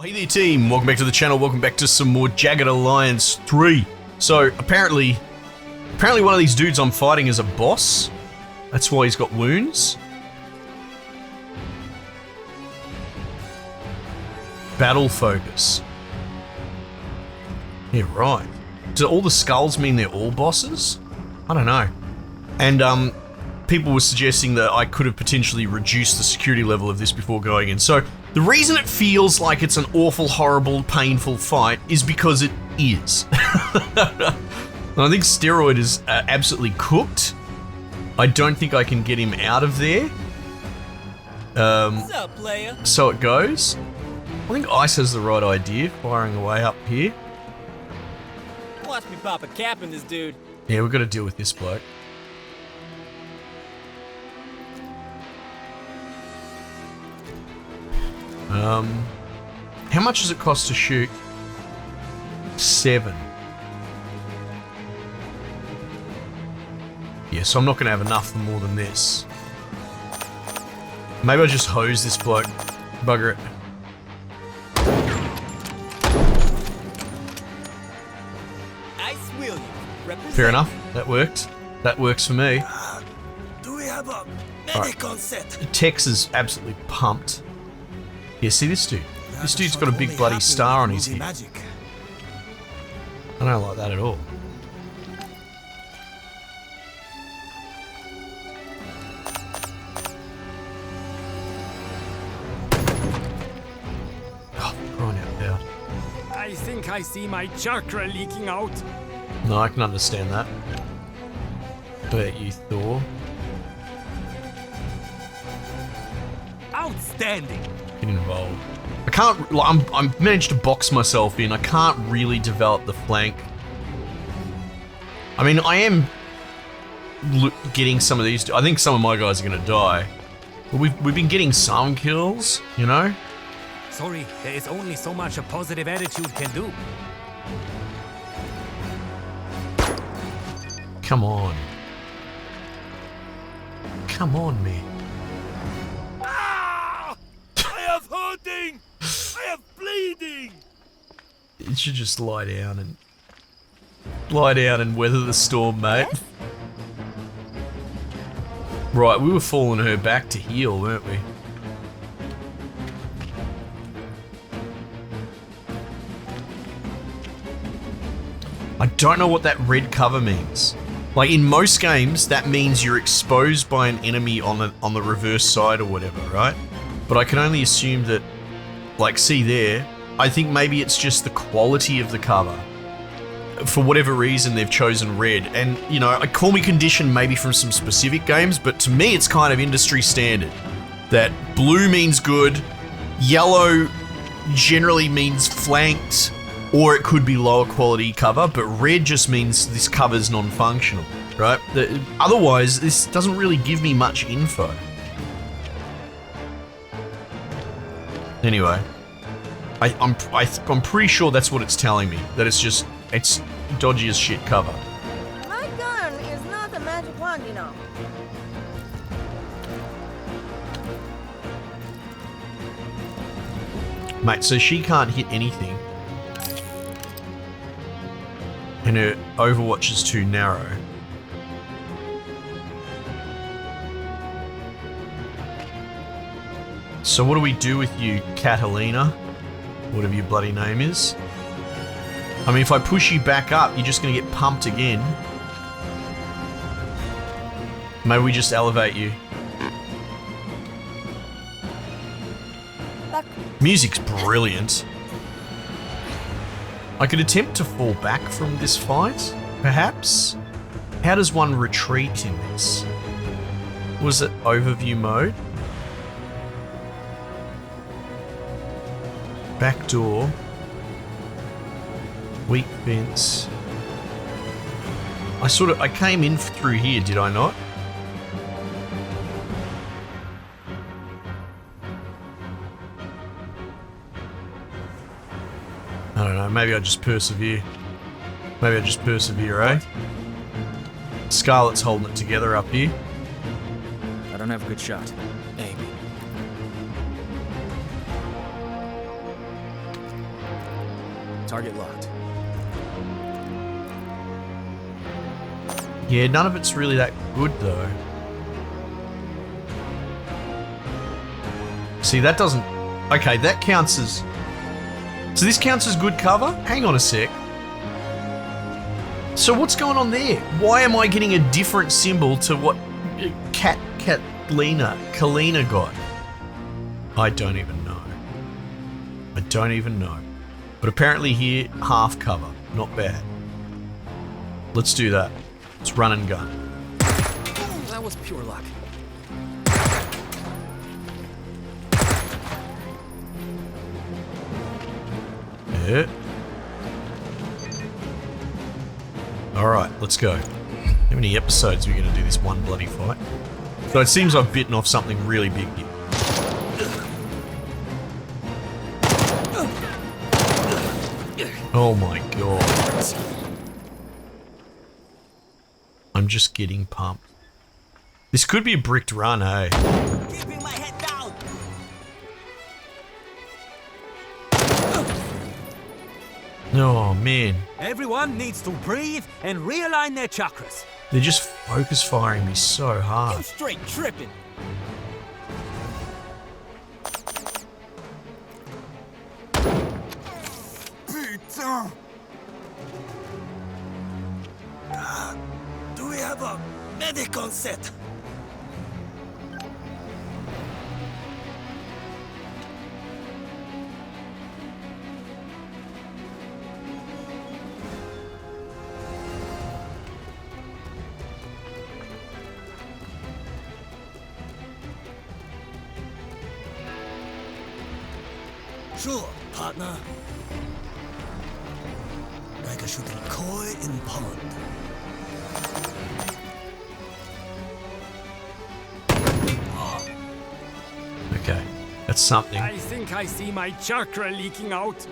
Hey there team, welcome back to the channel, welcome back to some more Jagged Alliance 3. So apparently one of these dudes I'm fighting is a boss. That's why he's got wounds. Battle focus. Yeah, right. Do all the skulls mean they're all bosses? I don't know. And people were suggesting that I could have potentially reduced the security level of this before going in. So the reason it feels like it's an awful, horrible, painful fight is because it is. I think Steroid is absolutely cooked. I don't think I can get him out of there. What's up, player? So it goes. I think Ice has the right idea, firing away up here. Watch me pop a cap in this dude. Yeah, we've got to deal with this bloke. How much does it cost to shoot? 7. Yeah, so I'm not going to have enough for more than this. Maybe I'll just hose this bloke. Bugger it. Ice Williams, represent. Fair enough. That worked. That works for me. Do we have a medic on set? Tex is absolutely pumped. Yeah, see this dude? This dude's got a big bloody star on his head. I don't like that at all. Oh, crying out loud. I think I see my chakra leaking out. No, I can understand that. What about you, Thor? Outstanding. Get involved. I can't. I'm managed to box myself in. I can't really develop the flank. I mean, I am getting some of these. I think some of my guys are going to die. But we've been getting some kills, you know. Sorry, there is only so much a positive attitude can do. Come on. Come on, man. I am bleeding. You should just lie down and weather the storm, mate. Yes? Right, we were falling her back to heal, weren't we? I don't know what that red cover means. Like in most games, that means you're exposed by an enemy on the reverse side or whatever, right? But I can only assume that, like, see there, I think maybe it's just the quality of the cover. For whatever reason, they've chosen red. And, you know, I call me conditioned maybe from some specific games, but to me, it's kind of industry standard. That blue means good, yellow generally means flanked, or it could be lower quality cover, but red just means this cover's non-functional, right? Otherwise, this doesn't really give me much info. Anyway, I'm pretty sure that's what it's telling me. That it's dodgy as shit cover. My gun is not a magic wand, you know. Mate, so she can't hit anything. And her Overwatch is too narrow. So what do we do with you, Catalina? Whatever your bloody name is. I mean, if I push you back up, you're just going to get pumped again. Maybe we just elevate you. Back. Music's brilliant. I could attempt to fall back from this fight, perhaps? How does one retreat in this? Was it overview mode? Back door. Weak fence. I came in through here, did I not? I don't know, maybe I just persevere. Maybe I just persevere, eh? Scarlet's holding it together up here. I don't have a good shot. Aim. Target locked. Yeah, none of it's really that good though. See, that doesn't... Okay, that counts as... So this counts as good cover? Hang on a sec. So what's going on there? Why am I getting a different symbol to what Kalina got? I don't even know. I don't even know. But apparently here, half cover. Not bad. Let's do that. Let's run and gun. That was pure luck. Yeah. Alright, let's go. How many episodes are we going to do this one bloody fight? So it seems I've bitten off something really big here. Oh my god. I'm just getting pumped. This could be a bricked run, eh? Keeping my head down. Oh man. Everyone needs to breathe and realign their chakras. They're just focus firing me so You hard. straight tripping. Putain! Do we have a medic on set? Sure, partner. Like a shooting koi in pond. Okay, that's something. I think I see my chakra leaking out.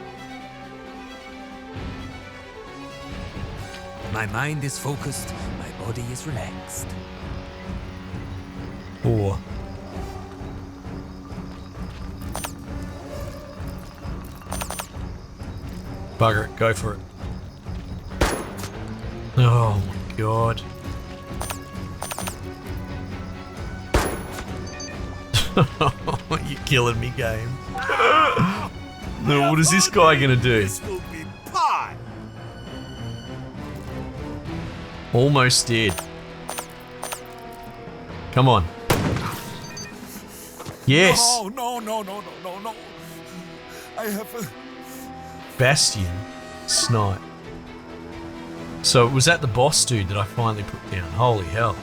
My mind is focused, my body is relaxed. 4. Bugger it, go for it. Oh my god. You're killing me, game. No, what is this guy gonna do? This will be pie. Almost dead. Come on. Yes! No. I have a... Bastion. Snipe. So was that the boss dude that I finally put down? Holy hell.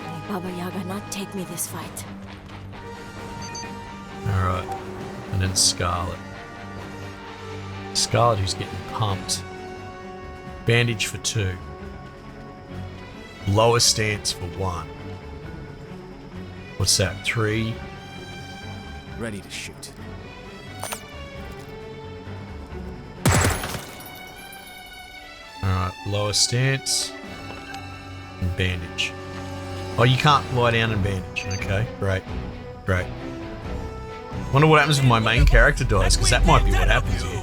May Baba Yaga not take me this fight. Alright. And then Scarlet. Scarlet who's getting pumped. Bandage for 2. Lower stance for 1. What's that? 3. Ready to shoot. Alright, lower stance. And bandage. Oh, you can't lie down and bandage. Okay, great. Great. Wonder what happens if my main character dies, because that might be what happens here.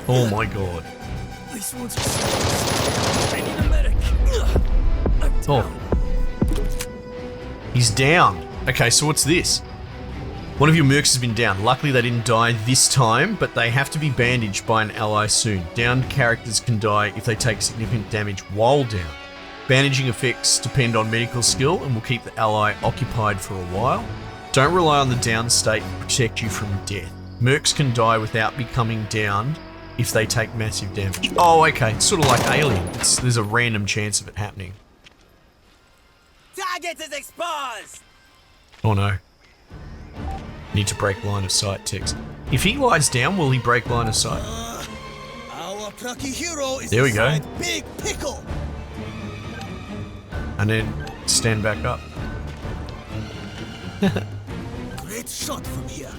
Oh my god. These ones are serious. I need a medic. I'm down. Oh. He's down. Okay, so what's this? One of your mercs has been down. Luckily they didn't die this time, but they have to be bandaged by an ally soon. Downed characters can die if they take significant damage while down. Bandaging effects depend on medical skill and will keep the ally occupied for a while. Don't rely on the down state to protect you from death. Mercs can die without becoming downed if they take massive damage. Oh, okay. It's sort of like Alien. There's a random chance of it happening. Target is exposed. Oh no. Need to break line of sight text. If he lies down, will he break line of sight? Our plucky hero is There we go. inside Big Pickle. And then stand back up. Great shot from here.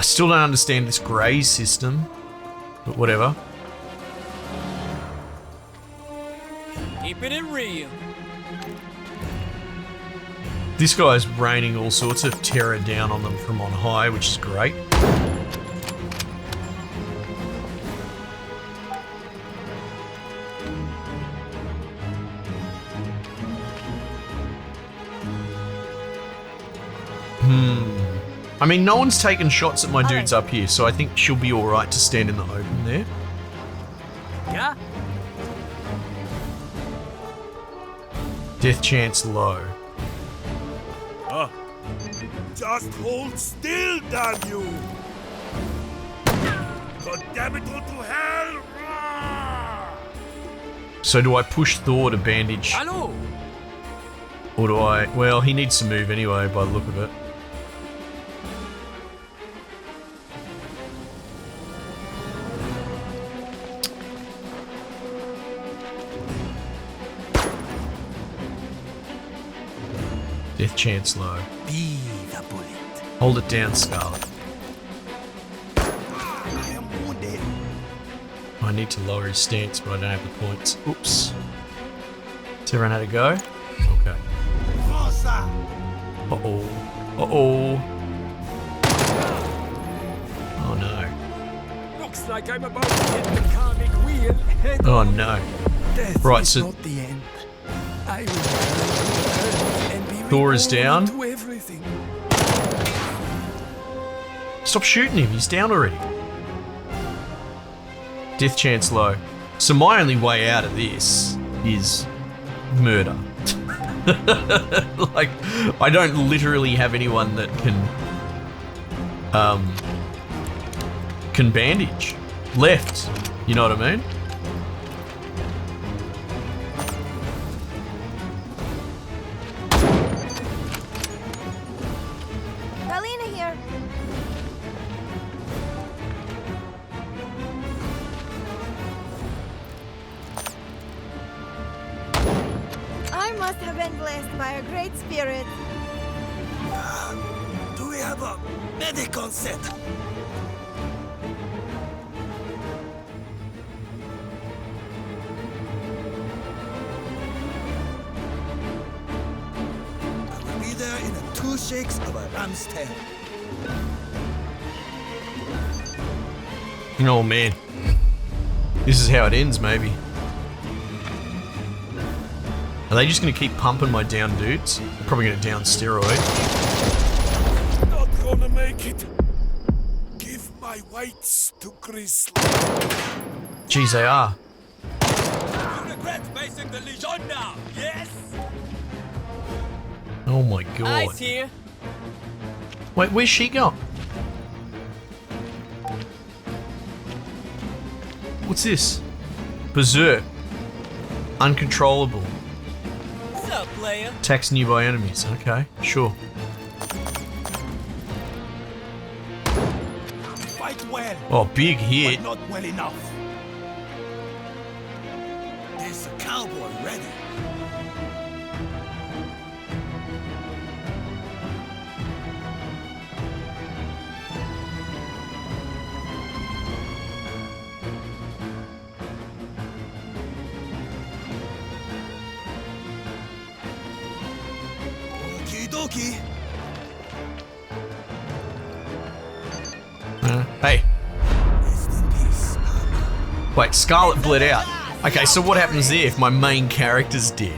I still don't understand this graze system, but whatever. Keeping it real. This guy's raining all sorts of terror down on them from on high, which is great. I mean, no one's taken shots at my dudes up here, so I think she'll be alright to stand in the open there. Yeah? Death chance low. Just hold still, damn you! God damn it all to hell! So do I push Thor to bandage? Hello! Or do I... Well, he needs to move anyway, by the look of it. Death chance low. Be the bullet. Hold it down, Scarlet. I am wounded. I need to lower his stance, but I don't have the points. Oops. Does everyone had to go? Okay. Forza! Uh-oh. Uh-oh. Oh no. Looks like I'm about to hit the karmic wheel. Head Oh on. no. Death Right, is so- not the end. I will return and be Thor is reborn down. to everything. Stop shooting him, he's down already. Death chance low. So my only way out of this is murder. Like, I don't literally have anyone that can bandage. Left, you know what I mean? Galena here. I must have been blessed by a great spirit. Do we have a medic on set? I will be there in a 2 shakes of a ram's tail. Oh man. This is how it ends, maybe. Are they just gonna keep pumping my down dudes? They're probably gonna down steroid. Not gonna make it. Give my whites to Chris. Jeez, they are. You regret facing the Legion now, yes? Oh my god. Eyes here. Wait, where's she gone? What's this? Berserk. Uncontrollable. What's up, player? Attacks nearby enemies. Okay, sure. Fight well, Oh, big hit. but not well enough. There's a cowboy ready. Okie dokie. Hey, Rest in peace. wait, Scarlet bled out. Okay, so what happens there if my main character's dead?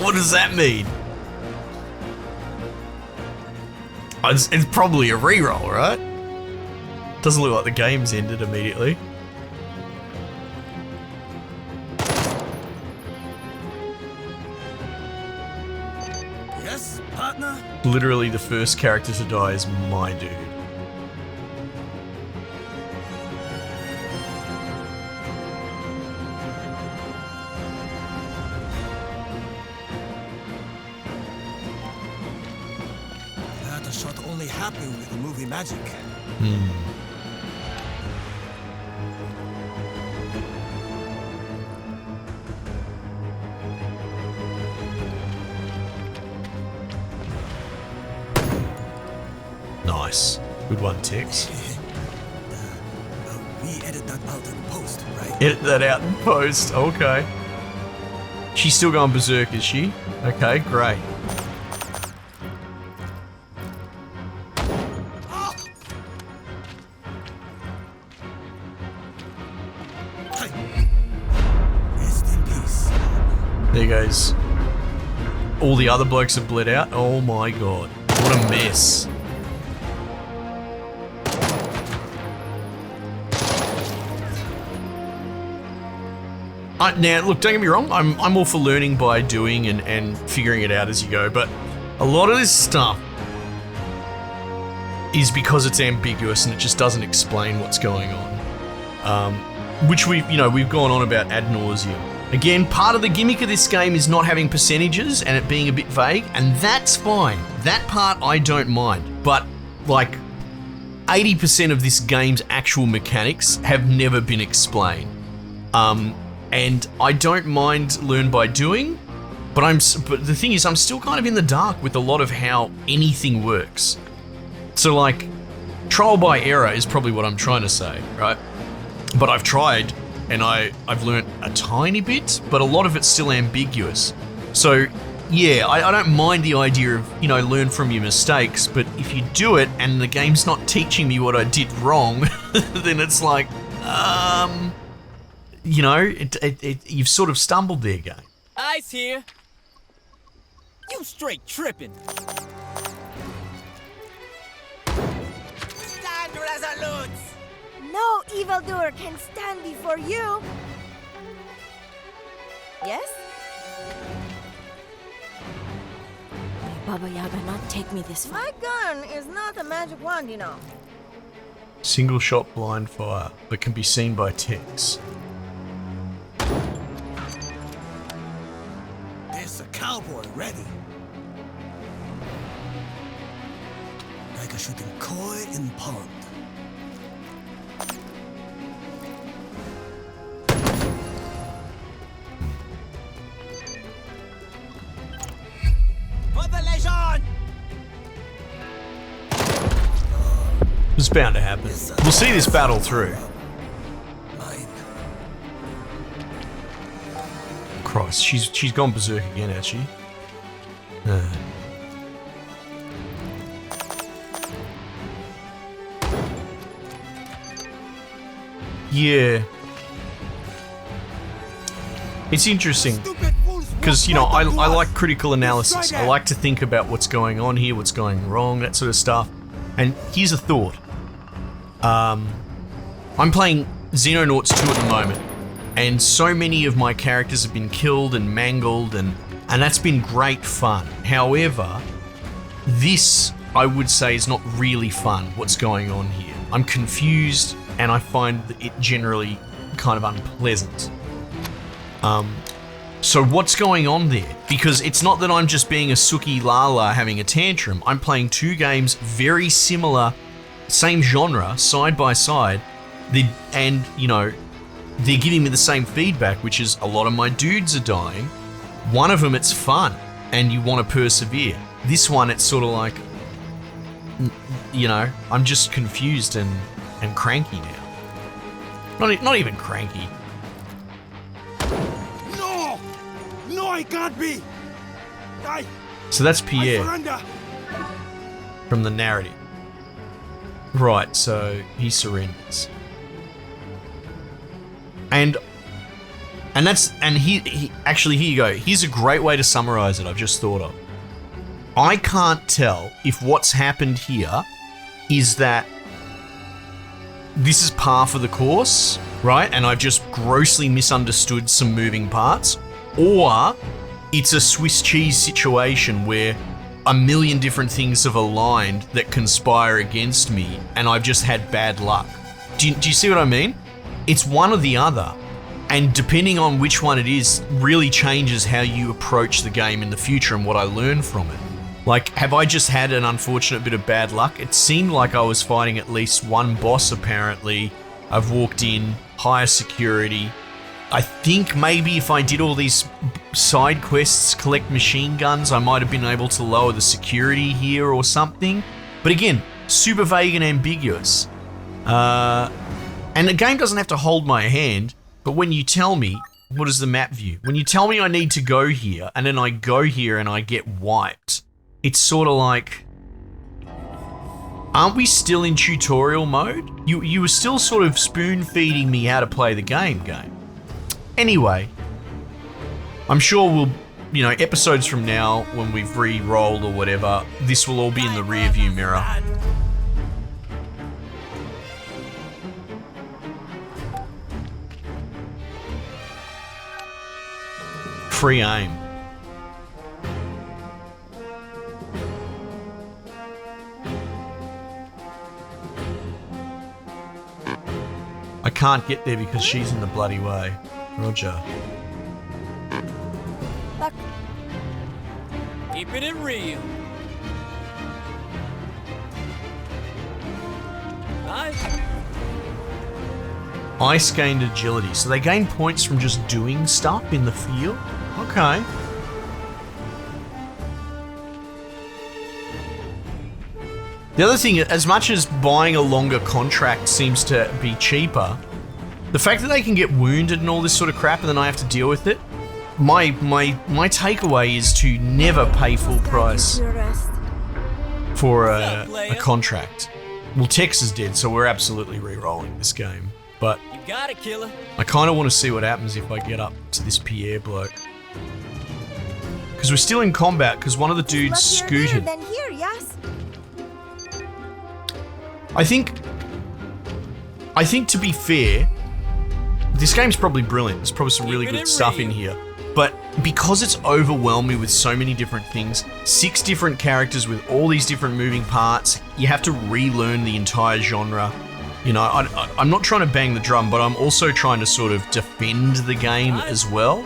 What does that mean? Oh, it's probably a reroll, right? Doesn't look like the game's ended immediately. Yes, partner? Literally the first character to die is my dude. That shot only happened with the movie magic. Nice. Good one, Tex. We edit that out in post, right? Edit that out in post. Okay. She's still going berserk, is she? Okay, great. Rest in peace. There goes. All the other blokes have bled out. Oh my god. What a mess. Now, look, don't get me wrong. I'm all for learning by doing and figuring it out as you go, but a lot of this stuff is because it's ambiguous and it just doesn't explain what's going on. Which we've gone on about ad nauseum. Again, part of the gimmick of this game is not having percentages and it being a bit vague, and that's fine. That part I don't mind, but like 80% of this game's actual mechanics have never been explained. And I don't mind learn by doing, but the thing is, I'm still kind of in the dark with a lot of how anything works. So like, trial by error is probably what I'm trying to say, right? But I've tried, and I've learnt a tiny bit, but a lot of it's still ambiguous. So yeah, I don't mind the idea of, learn from your mistakes, but if you do it and the game's not teaching me what I did wrong, then it's like, you've sort of stumbled there, game. Ice here. You straight tripping. Stand resolute! No evildoer can stand before you. Yes? May Baba Yaga not take me this far. My gun is not a magic wand, you know. Single shot blind fire, but can be seen by Tex. There's a cowboy ready. Like a shooting koi in pond. For the legion! It's bound to happen. We'll see this battle through. Mine. Christ, she's gone berserk again, has she? Yeah. It's interesting. Because, I like critical analysis. I like to think about what's going on here, what's going wrong, that sort of stuff. And here's a thought. I'm playing Xenonauts 2 at the moment, and so many of my characters have been killed and mangled, and that's been great fun. However, this, I would say, is not really fun, what's going on here. I'm confused, and I find that it generally kind of unpleasant. So what's going on there? Because it's not that I'm just being a Suki Lala having a tantrum. I'm playing two games very similar, same genre, side by side, and they're giving me the same feedback, which is a lot of my dudes are dying. One of them, it's fun, and you want to persevere. This one, it's sort of like, I'm just confused and cranky now. Not even cranky. No, I can't be! So that's I Pierre surrender! from the narrative. Right, so he surrenders. And he actually, here you go. Here's a great way to summarize it I've just thought of. I can't tell if what's happened here is that this is par for the course, right? And I've just grossly misunderstood some moving parts, or it's a Swiss cheese situation where a million different things have aligned that conspire against me, and I've just had bad luck. Do you see what I mean? It's one or the other, and depending on which one it is, really changes how you approach the game in the future and what I learn from it. Like, have I just had an unfortunate bit of bad luck? It seemed like I was fighting at least one boss, apparently. I've walked in, higher security. I think maybe if I did all these side quests, collect machine guns, I might have been able to lower the security here or something. But again, super vague and ambiguous. And the game doesn't have to hold my hand, but when you tell me, what is the map view? When you tell me I need to go here, and then I go here and I get wiped, it's sort of like, aren't we still in tutorial mode? You were still sort of spoon-feeding me how to play the game. Anyway, I'm sure we'll, you know, episodes from now, when we've re-rolled or whatever, this will all be in the rear view mirror. Free aim. I can't get there because she's in the bloody way. Roger. Keeping it real. Ice gained agility. So they gain points from just doing stuff in the field? Okay. The other thing, as much as buying a longer contract seems to be cheaper, the fact that they can get wounded and all this sort of crap and then I have to deal with it, my takeaway is to never pay full price for a contract. Well, Tex is dead, so we're absolutely re-rolling this game. But You got it, killer. I kind of want to see what happens if I get up to this Pierre bloke. Because we're still in combat, because one of the dudes scooted. Then here, yes. I think to be fair, this game's probably brilliant. There's probably some really good stuff in here. But because it's overwhelmed me with so many different things, 6 different characters with all these different moving parts, you have to relearn the entire genre. You know, I'm not trying to bang the drum, but I'm also trying to sort of defend the game as well.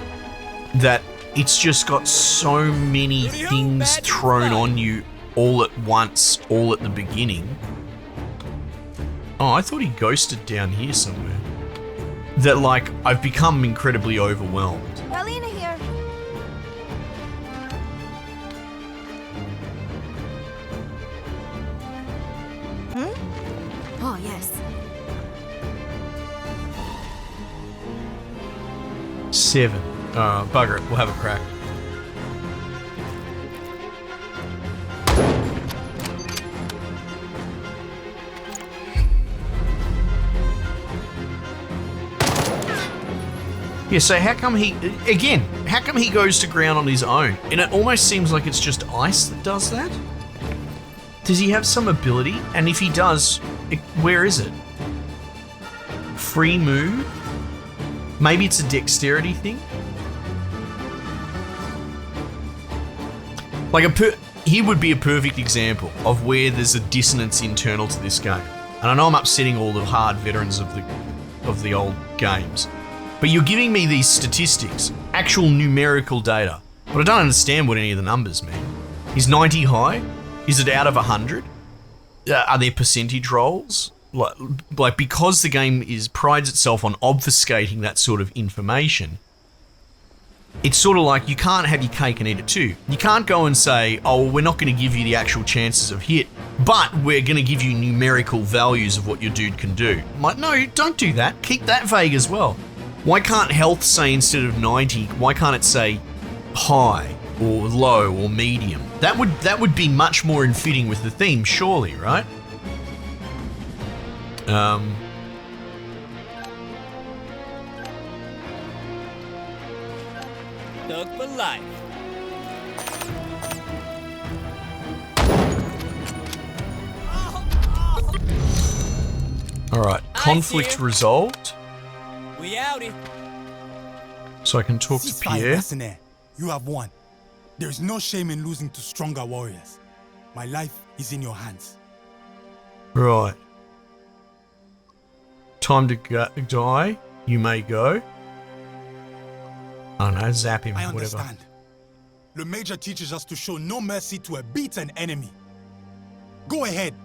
That it's just got so many things thrown on you all at once, all at the beginning. Oh, I thought he ghosted down here somewhere. That, like, I've become incredibly overwhelmed. Galena here. Oh, yes. 7. Bugger it. We'll have a crack. Yeah, so how come he goes to ground on his own? And it almost seems like it's just ice that does that? Does he have some ability? And if he does, where is it? Free move? Maybe it's a dexterity thing? Like he would be a perfect example of where there's a dissonance internal to this game. And I know I'm upsetting all the hard veterans of the old games. But you're giving me these statistics, actual numerical data, but I don't understand what any of the numbers mean. Is 90 high? Is it out of 100? Are there percentage rolls? Like because the game prides itself on obfuscating that sort of information, it's sort of like you can't have your cake and eat it too. You can't go and say, oh, we're not going to give you the actual chances of hit, but we're going to give you numerical values of what your dude can do. I'm like, no, don't do that. Keep that vague as well. Why can't health say instead of 90, why can't it say high or low or medium? That would be much more in fitting with the theme, surely, right? Dug for life. Alright, conflict resolved. We outie. So I can talk to Pierre. Listener, you have won. There's no shame in losing to stronger warriors. My life is in your hands. Right. Time to die. You may go. Oh no, zap him, I whatever. understand. The Major teaches us to show no mercy to a beaten enemy. Go ahead.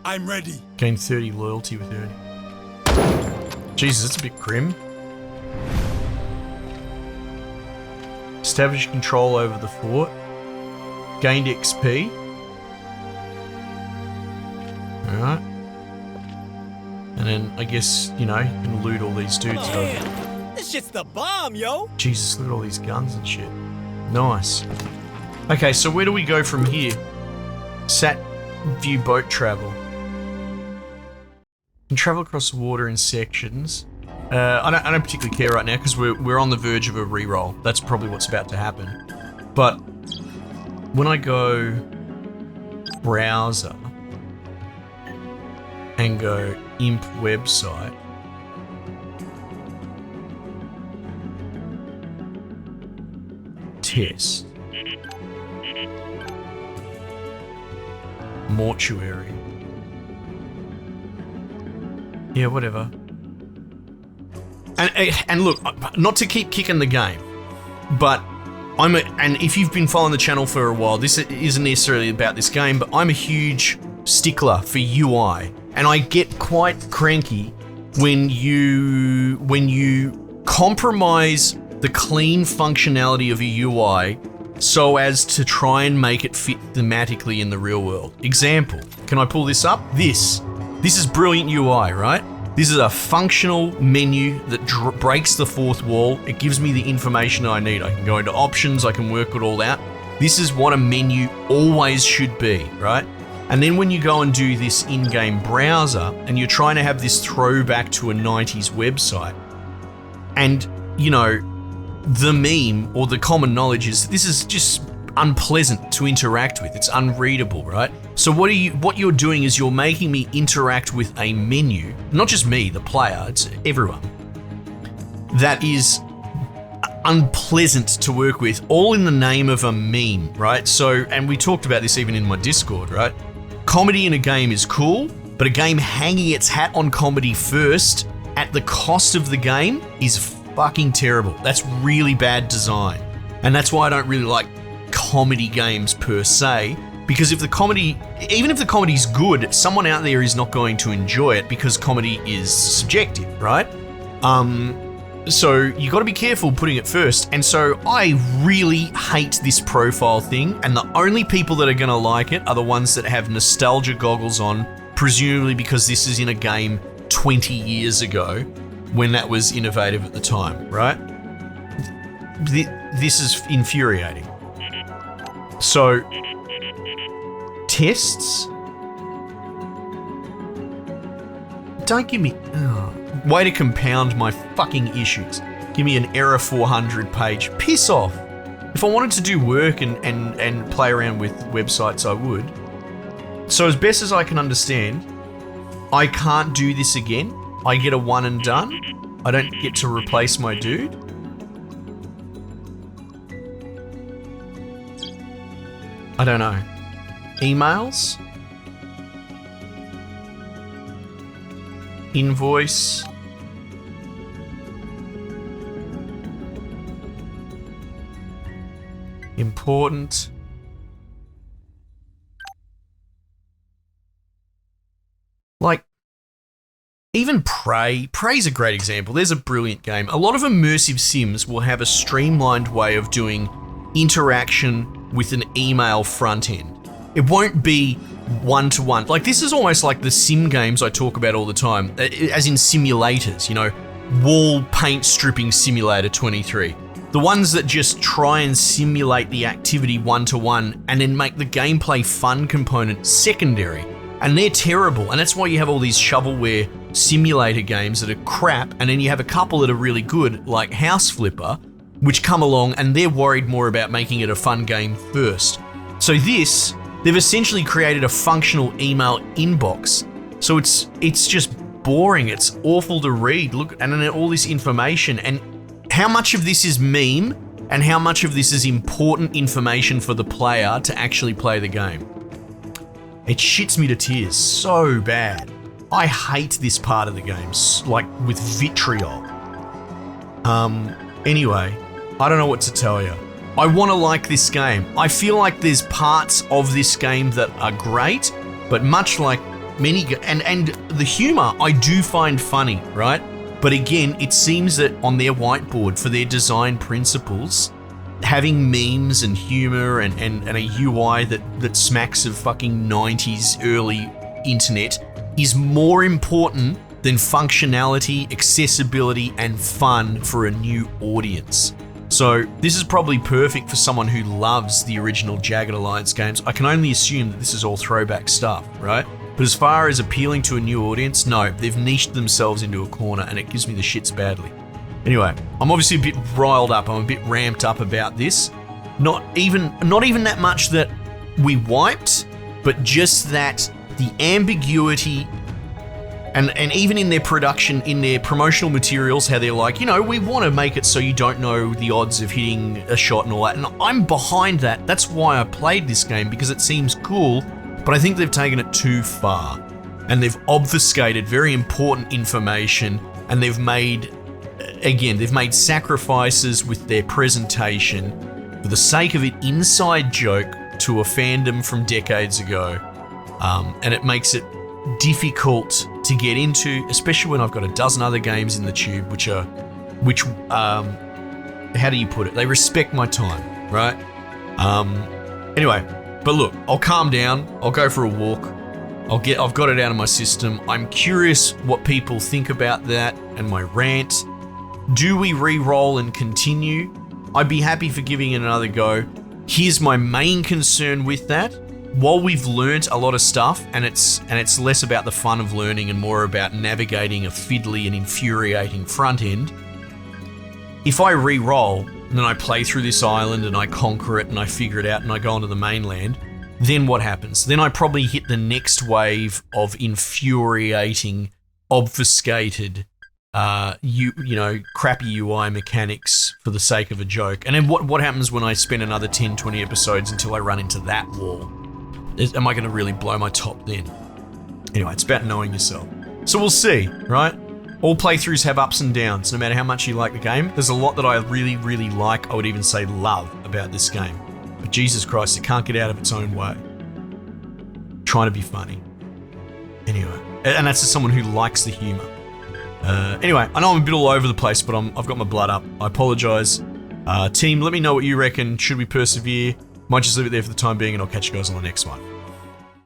I'm ready. Gain 30 loyalty with earning. Jesus, it's a bit grim. Establish control over the fort. Gained XP. Alright. And then, I guess, you know, you can loot all these dudes. Oh, man. This shit's the bomb, yo! Jesus, look at all these guns and shit. Nice. Okay, so where do we go from here? Sat view boat travel. You can travel across the water in sections. I don't particularly care right now because we're on the verge of a reroll. That's probably what's about to happen. But when I go browser and go imp website, test, mortuary, yeah, whatever. And look, not to keep kicking the game, but and if you've been following the channel for a while, this isn't necessarily about this game, but I'm a huge stickler for UI, and I get quite cranky when you compromise the clean functionality of a UI so as to try and make it fit thematically in the real world. Example, can I pull this up? This is brilliant UI, right? This is a functional menu that breaks the fourth wall. It gives me the information I need. I can go into options, I can work it all out. This is what a menu always should be, right? And then when you go and do this in-game browser and you're trying to have this throwback to a 90s website, and, you know, the meme or the common knowledge is this is just unpleasant to interact with. It's unreadable, right? So what you're doing is you're making me interact with a menu, not just me, the player, it's everyone, that is unpleasant to work with, all in the name of a meme, right? So, and we talked about this even in my Discord, right? Comedy in a game is cool, but a game hanging its hat on comedy first at the cost of the game is fucking terrible. That's really bad design. And that's why I don't really like comedy games per se, because if the comedy, even if the comedy's good, someone out there is not going to enjoy it because comedy is subjective, right? So you got to be careful putting it first. And so I really hate this profile thing, and the only people that are going to like it are the ones that have nostalgia goggles on, presumably because this is in a game 20 years ago when that was innovative at the time, right? This is infuriating. So, tests? Don't give me... way to compound my fucking issues. Give me an error 400 page. Piss off. If I wanted to do work and play around with websites, I would. So as best as I can understand, I can't do this again. I get a one and done. I don't get to replace my dude. I don't know. Emails? Invoice? Important? Like, even Prey. Prey's a great example. There's a brilliant game. A lot of immersive sims will have a streamlined way of doing interaction with an email front end. It won't be one-to-one. Like, this is almost like the sim games I talk about all the time, as in simulators, you know, wall paint stripping simulator 23. The ones that just try and simulate the activity one-to-one and then make the gameplay fun component secondary. And they're terrible, and that's why you have all these shovelware simulator games that are crap, and then you have a couple that are really good, like House Flipper, which come along and they're worried more about making it a fun game first. So this, they've essentially created a functional email inbox. So it's just boring, it's awful to read. Look, and then all this information, and how much of this is meme and how much of this is important information for the player to actually play the game. It shits me to tears so bad. I hate this part of the game, like with vitriol. Anyway, I don't know what to tell you. I want to like this game. I feel like there's parts of this game that are great, but much like many, and the humor I do find funny, right? But again, it seems that on their whiteboard for their design principles, having memes and humor and a UI that smacks of fucking 90s early internet is more important than functionality, accessibility, and fun for a new audience. So this is probably perfect for someone who loves the original Jagged Alliance games. I can only assume that this is all throwback stuff, right? But as far as appealing to a new audience, no, they've niched themselves into a corner and it gives me the shits badly. Anyway, I'm obviously a bit riled up, I'm a bit ramped up about this. Not even that much that we wiped, but just that the ambiguity and even in their production, in their promotional materials, how they're like, you know, we want to make it so you don't know the odds of hitting a shot and all that. And I'm behind that. That's why I played this game, because it seems cool, but I think they've taken it too far. And they've obfuscated very important information, and they've made sacrifices with their presentation for the sake of an inside joke to a fandom from decades ago. And it makes it difficult to get into, especially when I've got a dozen other games in the tube which how do you put it? They respect my time, right? Anyway, but look, I'll calm down, I'll go for a walk, I've got it out of my system. I'm curious what people think about that and my rant. Do we re-roll and continue? I'd be happy for giving it another go. Here's my main concern with that. While we've learnt a lot of stuff, and it's less about the fun of learning and more about navigating a fiddly and infuriating front end, if I re-roll and then I play through this island and I conquer it and I figure it out and I go onto the mainland, then what happens? Then I probably hit the next wave of infuriating, obfuscated, crappy UI mechanics for the sake of a joke. And then what happens when I spend another 10, 20 episodes until I run into that wall? Am I going to really blow my top then? Anyway, it's about knowing yourself. So we'll see, right? All playthroughs have ups and downs, no matter how much you like the game. There's a lot that I really, really like, I would even say love, about this game. But Jesus Christ, it can't get out of its own way. Trying to be funny. Anyway, and that's just someone who likes the humour. Anyway, I know I'm a bit all over the place, but I've got my blood up. I apologise. Team, let me know what you reckon. Should we persevere? Might just leave it there for the time being, and I'll catch you guys on the next one.